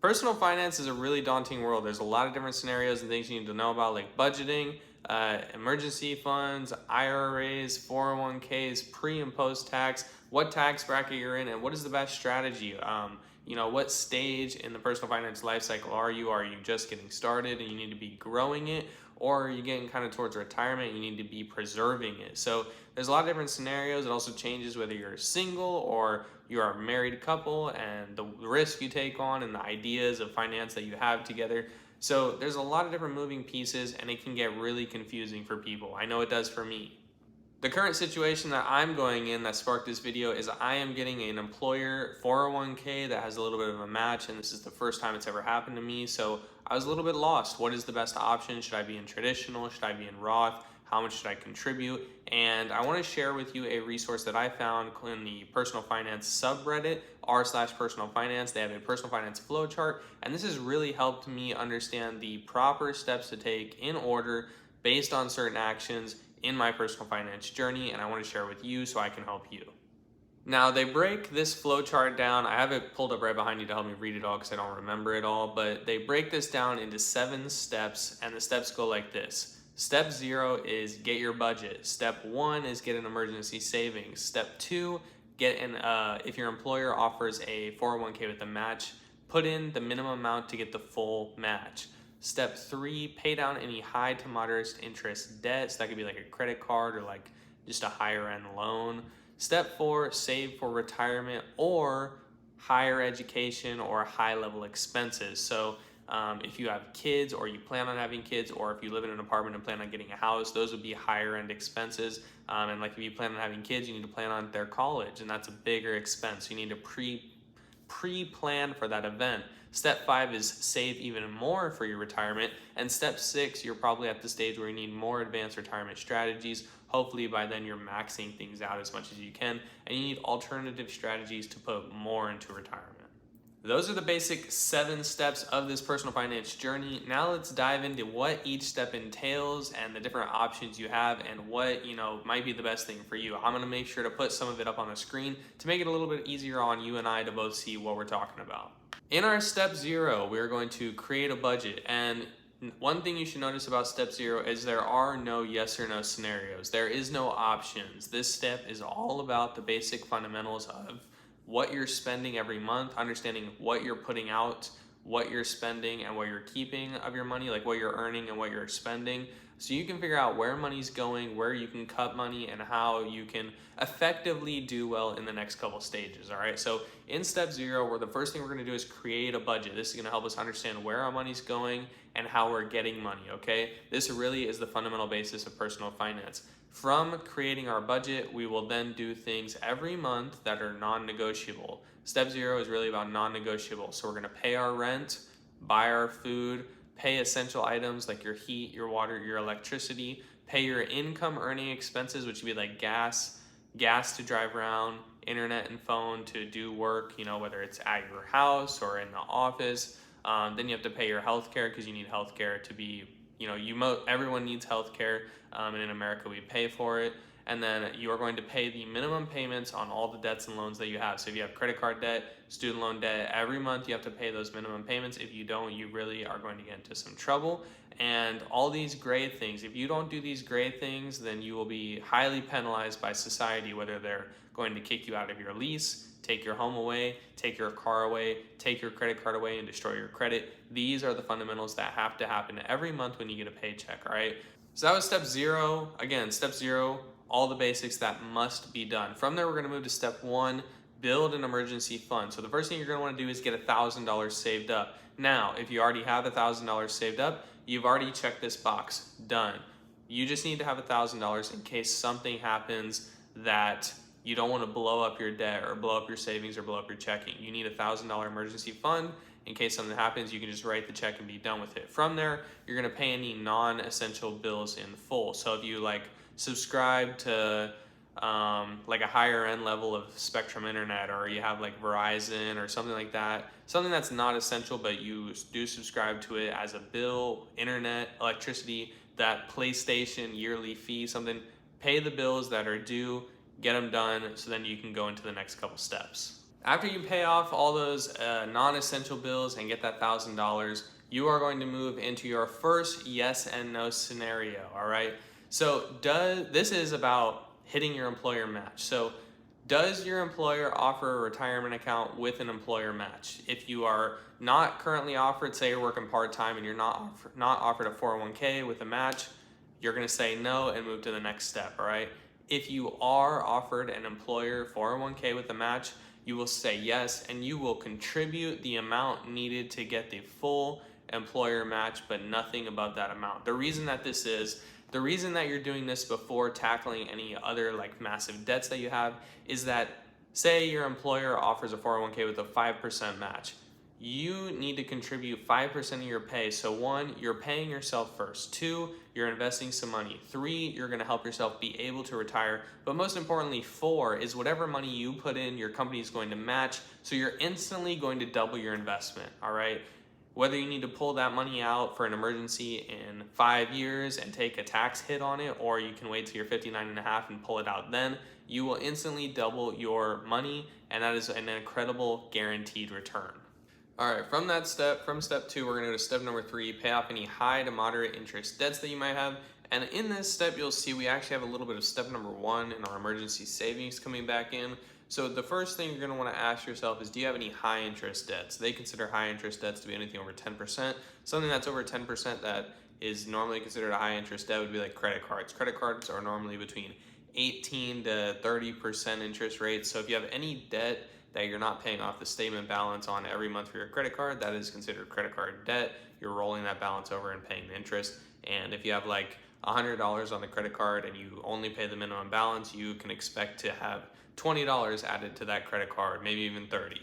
Personal finance is a really daunting world. There's a lot of different scenarios and things you need to know about, like budgeting, emergency funds, IRAs, 401ks, pre and post tax, what tax bracket you're in, and what is the best strategy. What stage in the personal finance life cycle are you? Are you just getting started and you need to be growing it? Or are you getting kind of towards retirement and you need to be preserving it? So there's a lot of different scenarios. It also changes whether you're single or you are a married couple, and the risk you take on and the ideas of finance that you have together. So there's a lot of different moving pieces and it can get really confusing for people. I know it does for me. The current situation that I'm going in that sparked this video is I am getting an employer 401k that has a little bit of a match, and this is the first time it's ever happened to me. So I was a little bit lost. What is the best option? Should I be in traditional? Should I be in Roth? How much should I contribute? And I want to share with you a resource that I found in the personal finance subreddit, r/personal finance. They have a personal finance flowchart, and this has really helped me understand the proper steps to take in order based on certain actions in my personal finance journey, and I want to share with you so I can help you. Now, they break this flowchart down. I have it pulled up right behind you to help me read it all because I don't remember it all, but they break this down into 7 steps, and the steps go like this. Step 0 is get your budget. Step 1 is get an emergency savings. Step 2, if your employer offers a 401k with a match, put in the minimum amount to get the full match. Step 3, pay down any high to moderate interest debt. So that could be like a credit card or like just a higher end loan. Step 4, save for retirement or higher education or high level expenses. So if you have kids or you plan on having kids, or if you live in an apartment and plan on getting a house, those would be higher end expenses. And like if you plan on having kids, you need to plan on their college, and that's a bigger expense. You need to pre-plan for that event. Step 5 is save even more for your retirement. And step 6, you're probably at the stage where you need more advanced retirement strategies. Hopefully by then you're maxing things out as much as you can, and you need alternative strategies to put more into retirement. Those are the basic 7 steps of this personal finance journey. Now let's dive into what each step entails and the different options you have and what might be the best thing for you. I'm going to make sure to put some of it up on the screen to make it a little bit easier on you and I to both see what we're talking about. In our step 0, we're going to create a budget. And one thing you should notice about step 0 is there are no yes or no scenarios. There is no options. This step is all about the basic fundamentals of what you're spending every month, understanding what you're putting out, what you're spending, and what you're keeping of your money, like what you're earning and what you're spending. So you can figure out where money's going, where you can cut money, and how you can effectively do well in the next couple stages, all right? So in step 0, where the first thing we're gonna do is create a budget. This is gonna help us understand where our money's going and how we're getting money, okay? This really is the fundamental basis of personal finance. From creating our budget, we will then do things every month that are non-negotiable. Step 0 is really about non-negotiable. So we're gonna pay our rent, buy our food, pay essential items like your heat, your water, your electricity, pay your income earning expenses, which would be like gas to drive around, internet and phone to do work, whether it's at your house or in the office. Then you have to pay your healthcare because you need healthcare to be, everyone needs healthcare, and in America we pay for it. And then you are going to pay the minimum payments on all the debts and loans that you have. So if you have credit card debt, student loan debt, every month you have to pay those minimum payments. If you don't, you really are going to get into some trouble. And all these great things, if you don't do these great things, then you will be highly penalized by society, whether they're going to kick you out of your lease, take your home away, take your car away, take your credit card away, and destroy your credit. These are the fundamentals that have to happen every month when you get a paycheck, all right? So that was step 0. Again, step 0, all the basics that must be done. From there, we're gonna move to step 1, build an emergency fund. So the first thing you're gonna wanna do is get $1,000 saved up. Now, if you already have $1,000 saved up, you've already checked this box, done. You just need to have $1,000 in case something happens that you don't want to blow up your debt or blow up your savings or blow up your checking. You need $1,000 emergency fund. In case something happens, you can just write the check and be done with it. From there, you're going to pay any non-essential bills in full. So if you subscribe to like a higher end level of Spectrum Internet, or you have like Verizon or something like that, something that's not essential, but you do subscribe to it as a bill, internet, electricity, that PlayStation yearly fee, something, pay the bills that are due, get them done, so then you can go into the next couple steps. After you pay off all those non-essential bills and get that $1,000, you are going to move into your first yes and no scenario. All right. So this is about hitting your employer match. So does your employer offer a retirement account with an employer match? If you are not currently offered, say you're working part-time and you're not offered a 401k with a match, you're going to say no and move to the next step. All right. If you are offered an employer 401k with a match, you will say yes, and you will contribute the amount needed to get the full employer match, but nothing above that amount. The reason that you're doing this before tackling any other like massive debts that you have is that, say your employer offers a 401k with a 5% match. You need to contribute 5% of your pay. So 1, you're paying yourself first. 2, you're investing some money. 3, you're going to help yourself be able to retire. But most importantly, 4 is whatever money you put in, your company is going to match. So you're instantly going to double your investment. All right. Whether you need to pull that money out for an emergency in 5 years and take a tax hit on it, or you can wait till you're 59 and a half and pull it out then, you will instantly double your money, and that is an incredible guaranteed return. All right, from step 2, we're gonna go to step number 3, pay off any high to moderate interest debts that you might have. And in this step, you'll see we actually have a little bit of step number 1 in our emergency savings coming back in. So the first thing you're gonna wanna ask yourself is, do you have any high interest debts? They consider high interest debts to be anything over 10%. Something that's over 10% that is normally considered a high interest debt would be like credit cards. Credit cards are normally between 18 to 30% interest rates. So if you have any debt that you're not paying off the statement balance on every month for your credit card, that is considered credit card debt. You're rolling that balance over and paying the interest. And if you have like $100 on the credit card and you only pay the minimum balance, you can expect to have $20 added to that credit card, maybe even 30.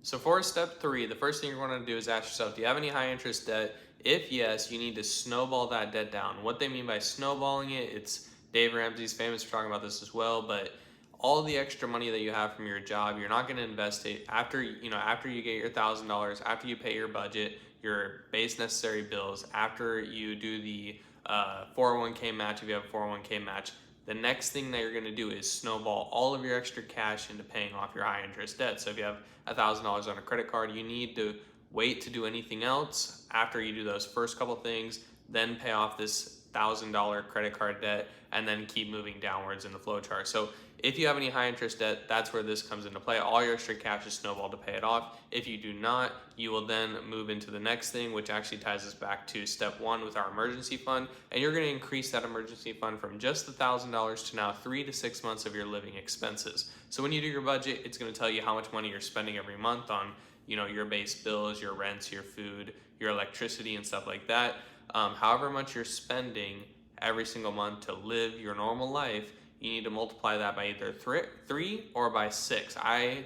So for step 3, the first thing you're going to do is ask yourself, do you have any high interest debt? If yes, you need to snowball that debt down. What they mean by snowballing it, it's Dave Ramsey's famous for talking about this as well, but all the extra money that you have from your job, you're not going to invest it after you get your $1,000, after you pay your budget, your base necessary bills, after you do the 401k match, if you have a 401k match. The next thing that you're going to do is snowball all of your extra cash into paying off your high interest debt. So if you have $1,000 on a credit card, you need to wait to do anything else after you do those first couple things, then pay off this $1,000 credit card debt, and then keep moving downwards in the flow chart. So if you have any high interest debt, that's where this comes into play. All your extra cash is snowballed to pay it off. If you do not, you will then move into the next thing, which actually ties us back to step 1 with our emergency fund. And you're going to increase that emergency fund from just the $1,000 to now 3 to 6 months of your living expenses. So when you do your budget, it's going to tell you how much money you're spending every month on, your base bills, your rents, your food, your electricity, and stuff like that. However much you're spending every single month to live your normal life, you need to multiply that by either 3 or by 6. I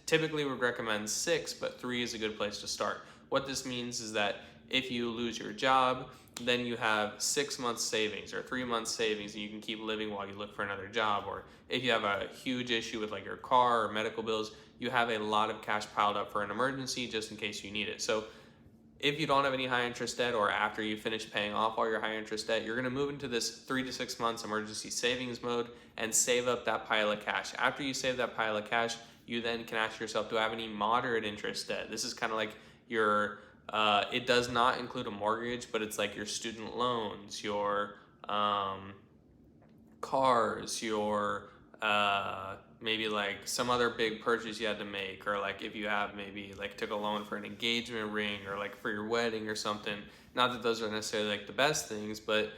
typically would recommend 6, but 3 is a good place to start. What this means is that if you lose your job, then you have 6 months savings or 3 months savings, and you can keep living while you look for another job. Or if you have a huge issue with like your car or medical bills, you have a lot of cash piled up for an emergency just in case you need it. So if you don't have any high interest debt, or after you finish paying off all your high interest debt, you're going to move into this 3 to 6 months emergency savings mode and save up that pile of cash. After you save that pile of cash, you then can ask yourself, do I have any moderate interest debt? This is kind of like your, it does not include a mortgage, but it's like your student loans, your cars, your maybe like some other big purchase you had to make, or like if you have maybe like took a loan for an engagement ring or like for your wedding or something. Not that those are necessarily like the best things, but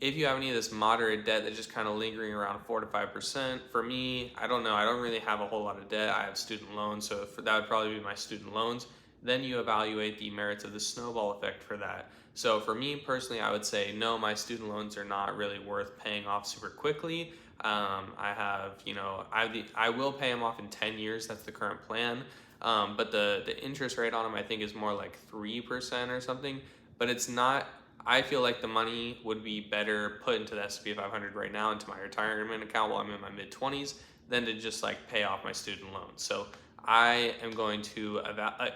if you have any of this moderate debt that's just kind of lingering around 4 to 5%, for me, I don't know, I don't really have a whole lot of debt. I have student loans, so that would probably be my student loans. Then you evaluate the merits of the snowball effect for that. So for me personally, I would say no, my student loans are not really worth paying off super quickly. I have, I will pay them off in 10 years. That's the current plan. But the interest rate on them, I think, is more like 3% or something. But it's not, I feel like the money would be better put into the S&P 500 right now, into my retirement account while I'm in my mid-20s, than to just like pay off my student loans. So I am going to,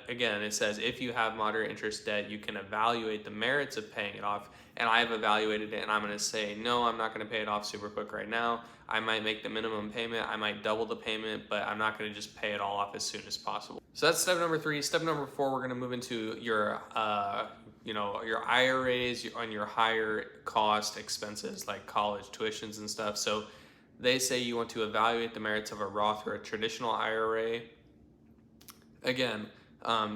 again, it says if you have moderate interest debt, you can evaluate the merits of paying it off. And I've evaluated it, and I'm going to say, no, I'm not going to pay it off super quick right now. I might make the minimum payment, I might double the payment, but I'm not going to just pay it all off as soon as possible. So that's step number 3. Step number 4, we're going to move into your, your IRAs on your higher cost expenses like college tuitions and stuff. So they say you want to evaluate the merits of a Roth or a traditional IRA. Again,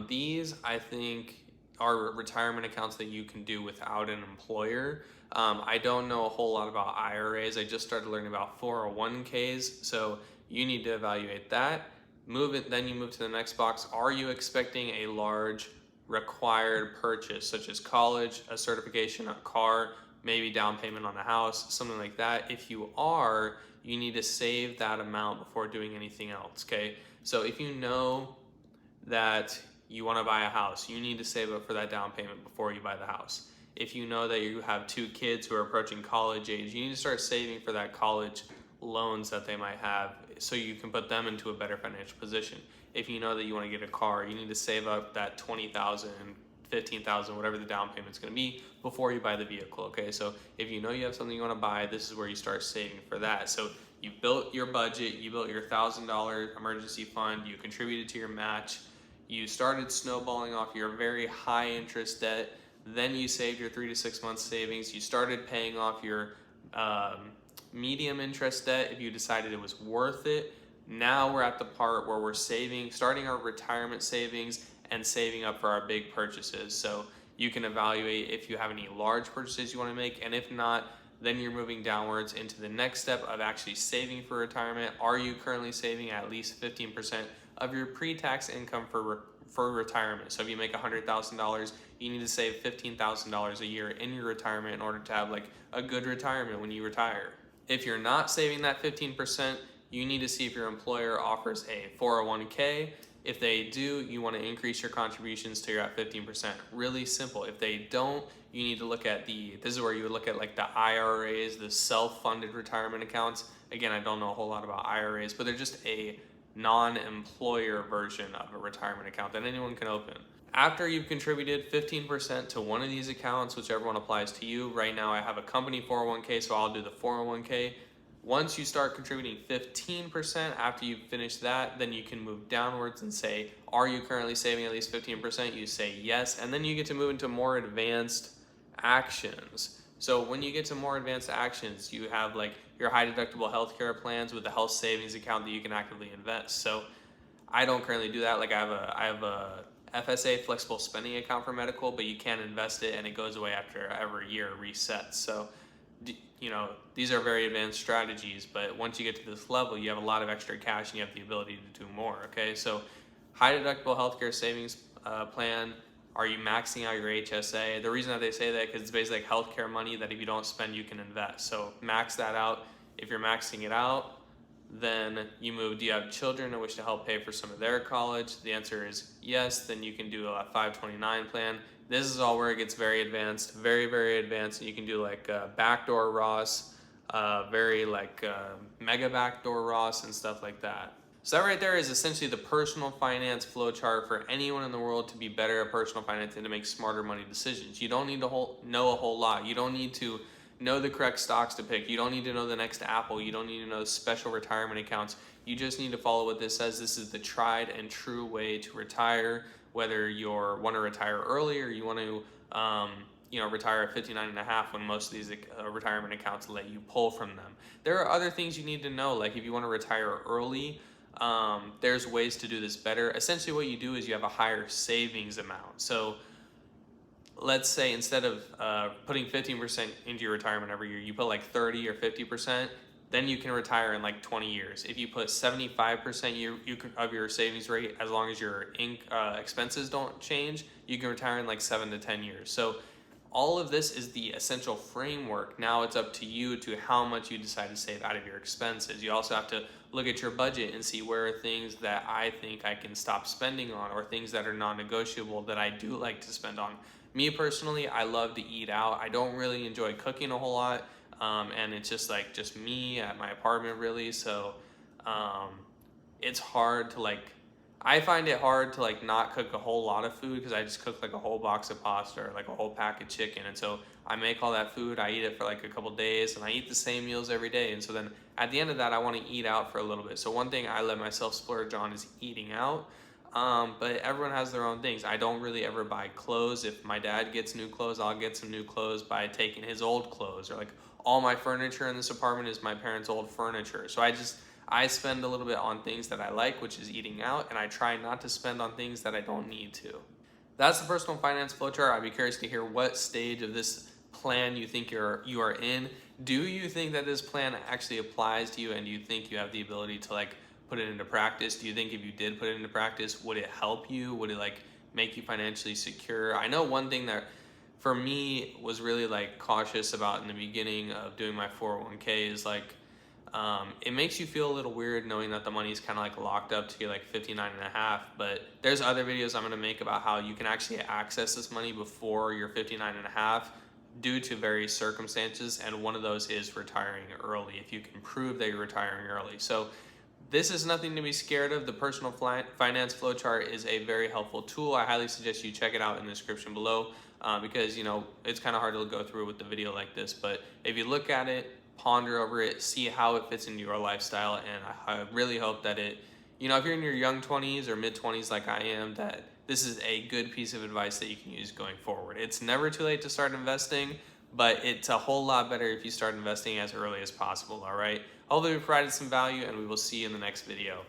these I think are retirement accounts that you can do without an employer. I don't know a whole lot about IRAs. I just started learning about 401ks, so you need to evaluate that. Then you move to the next box. Are you expecting a large required purchase, such as college, a certification, a car, maybe down payment on a house, something like that? If you are, you need to save that amount before doing anything else, okay? So if you know that you want to buy a house, you need to save up for that down payment before you buy the house. If you know that you have 2 kids who are approaching college age, you need to start saving for that college loans that they might have so you can put them into a better financial position. If you know that you want to get a car, you need to save up that $20,000, $15,000, whatever the down payment's going to be before you buy the vehicle, okay? So if you know you have something you want to buy, this is where you start saving for that. So you built your budget, you built your $1,000 emergency fund, you contributed to your match, you started snowballing off your very high interest debt, then you saved your 3 to 6 months savings, you started paying off your medium interest debt if you decided it was worth it. Now we're at the part where we're starting our retirement savings and saving up for our big purchases. So you can evaluate if you have any large purchases you want to make, and if not, then you're moving downwards into the next step of actually saving for retirement. Are you currently saving at least 15% of your pre-tax income for retirement? So if you make $100,000, you need to save $15,000 a year in your retirement in order to have like a good retirement when you retire. If you're not saving that 15%, you need to see if your employer offers a 401k. If they do, you want to increase your contributions to your at 15%. Really simple. If they don't, you need to look at this is where you would look at like the IRAs, the self-funded retirement accounts. Again, I don't know a whole lot about IRAs, but they're just a non-employer version of a retirement account that anyone can open. After you've contributed 15% to one of these accounts, whichever one applies to you, right now I have a company 401k, so I'll do the 401k. Once you start contributing 15%, after you finish that, then you can move downwards and say, are you currently saving at least 15%? You say yes, and then you get to move into more advanced actions. So when you get to more advanced actions, you have like your high deductible healthcare plans with the health savings account that you can actively invest. So I don't currently do that. Like I have a FSA flexible spending account for medical, but you can't invest it and it goes away after every year it resets. So these are very advanced strategies, but once you get to this level, you have a lot of extra cash and you have the ability to do more, okay? So high deductible healthcare savings plan, are you maxing out your HSA? The reason that they say that because it's basically like healthcare money that if you don't spend, you can invest. So max that out. If you're maxing it out, then you move, do you have children and wish to help pay for some of their college? The answer is yes. Then you can do a 529 plan. This is all where it gets very advanced, very, very advanced. You can do like backdoor Ross, mega backdoor Ross and stuff like that. So that right there is essentially the personal finance flow chart for anyone in the world to be better at personal finance and to make smarter money decisions. You don't need to know a whole lot. You don't need to know the correct stocks to pick. You don't need to know the next Apple. You don't need to know special retirement accounts. You just need to follow what this says. This is the tried and true way to retire, whether you want to retire early or you want to retire at 59 and a half when most of these retirement accounts let you pull from them. There are other things you need to know, like if you want to retire early, there's ways to do this better. Essentially what you do is you have a higher savings amount. So let's say instead of putting 15% into your retirement every year, you put like 30 or 50%, then you can retire in like 20 years. If you put 75% of your savings rate, as long as your expenses don't change, you can retire in like 7 to 10 years. So all of this is the essential framework. Now it's up to you to how much you decide to save out of your expenses. You also have to look at your budget and see where are things that I think I can stop spending on or things that are non-negotiable that I do like to spend on. Me personally, I love to eat out. I don't really enjoy cooking a whole lot. And it's just me at my apartment really. So it's hard to I find it hard to like not cook a whole lot of food because I just cook like a whole box of pasta or like a whole pack of chicken. And so I make all that food, I eat it for like a couple days, and I eat the same meals every day. And so then at the end of that, I want to eat out for a little bit. So one thing I let myself splurge on is eating out. But everyone has their own things. I don't really ever buy clothes. If my dad gets new clothes, I'll get some new clothes by taking his old clothes, or like all my furniture in this apartment is my parents' old furniture. So I spend a little bit on things that I like, which is eating out, and I try not to spend on things that I don't need to. That's the personal finance flowchart. I'd be curious to hear what stage of this plan you think you are in. Do you think that this plan actually applies to you, and do you think you have the ability to like put it into practice? Do you think if you did put it into practice, would it help you? Would it like make you financially secure? I know one thing that for me was really like cautious about in the beginning of doing my 401k is like it makes you feel a little weird knowing that the money is kind of like locked up to you like 59 and a half, but there's other videos I'm going to make about how you can actually access this money before you're 59 and a half due to various circumstances, and one of those is retiring early if you can prove that you're retiring early. So this is nothing to be scared of. The personal finance flowchart is a very helpful tool. I highly suggest you check it out in the description below because it's kind of hard to go through with the video like this, but if you look at it, ponder over it, see how it fits into your lifestyle, and I really hope that if you're in your young 20s or mid 20s like I am, that this is a good piece of advice that you can use going forward. It's never too late to start investing, but it's a whole lot better if you start investing as early as possible, all right? Hopefully we provided some value, and we will see you in the next video.